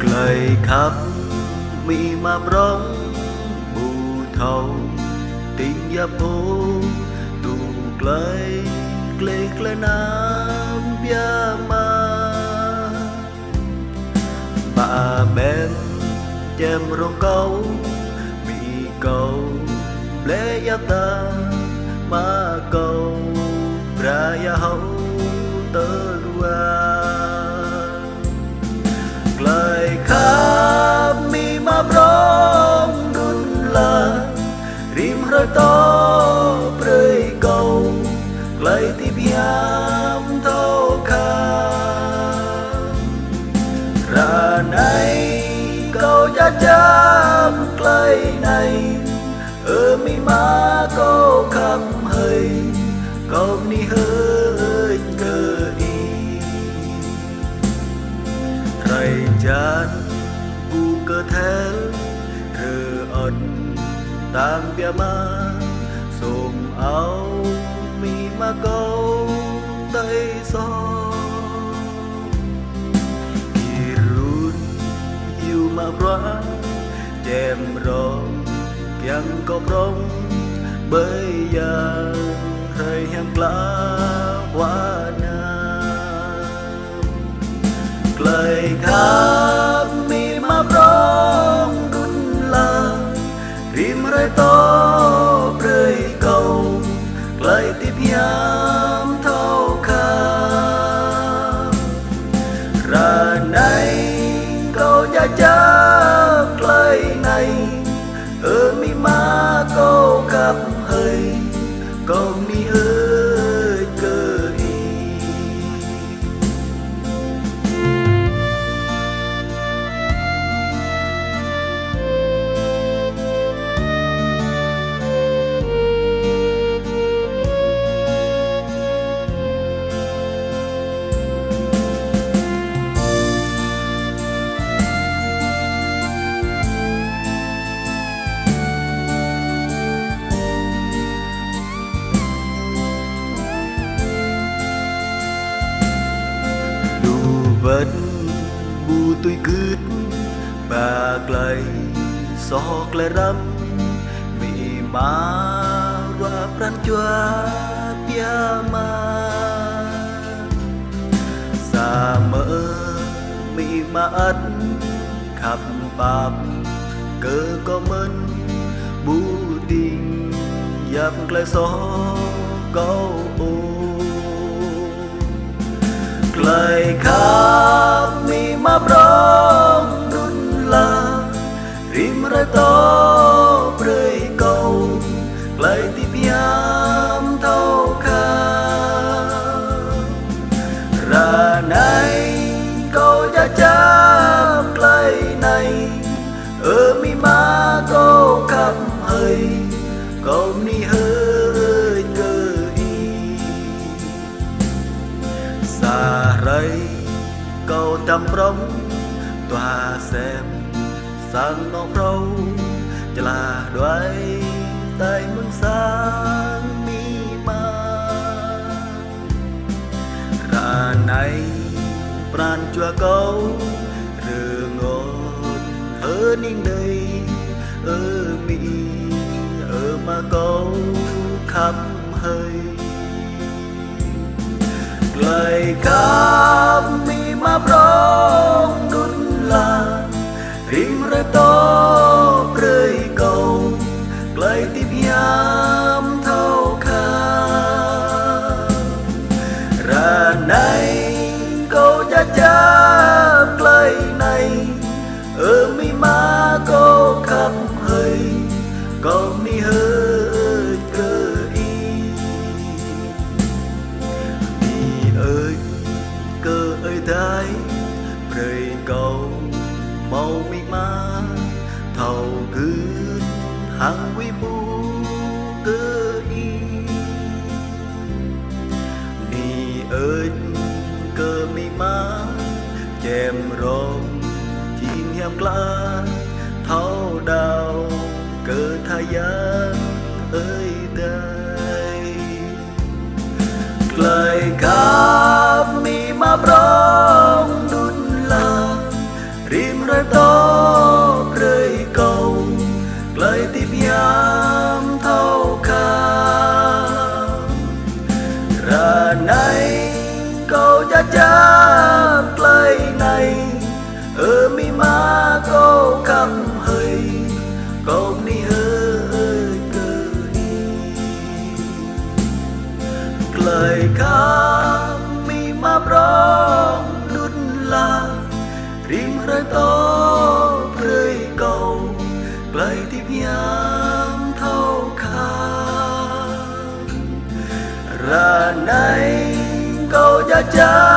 ไกลครับมีมาพร้องบูเทาติงยาโพตูไกลเกลกละน้ำยามาป่าแบมแจมรองเกามีเกาเปลยาตามาเกาปรายาเฮาเตอรัวไกลครับมีมาพร้อมดุลลาริมรอยต่อเปรยเก่าไกลที่พยายามเท่าขาราไหนเก่าจะจำไกลในมีมาเก่าคำเฮยเก่านี่เฮยเกิดไรจันกูเกิดแทนเรืออ่อนตามเปียมาส่งเอามีมาเก่าใต้ซองกี่รุ่นอยู่มาพร้อมแจมร้องยังก็พร้อมเบยยาใครแหมกล้าวานาไกลครับมีมาพร้อมดุลลาริมไรต่อเปรยเก่าไกลที่พยายามเท่าขาราไหนเก่าจะจับไกลในมีมาเก่ากับเฮยก็มีเฮยเกิดvẫn bu tôi cứt bà clay sọc lại râm mì má và pran chua pia ma sa mơ mì ma ắt khắp bạp cơ có mân bu tình dập clay sọc câu ôไกลครับมีมาพร้อมดุลลาริมไรต่อเปรยเก่าไกลที่พยายามเท่าขาราไหนเก่าจะจับไกลในมีมาเก่าคำเฮยเก่านี่เฮยเกิดสาไรเก่าจำร้องตัวแซมสั่งน้องเราจะลาด้วยใต้มึงสางมีมาราไหนปราณจัวเก่าเรื่องอ่อนนิ่งในมีมาเก่าคำเฮยไกลครับมีมาพร้อมดุลลาริมไรต่อเปรยเก่าไกลที่พยายามเท่าขาราไหนเก่าจะจับไกลในมีมาเก่าคำเฮยเก่านี่เฮยเกิดcơ ơi thái rơi cầu màu mi má thầu cứ hàng quy bu cơ y ni ơi cơ mi má chèm rong chiên hem lá thao đào cơ thay gian ơi đây lời caมีมาพร้อมดุลลาริมไร rơi to rơi cầu lời tiếp nhám thâu kha ra này câu cha cha lời này mi má câu cầm hơi câu ni hơi cơ lời ca mi má brong đút la rim rơi to rơi cầu lời tiếp nhám thâu kha ra này câu cha cha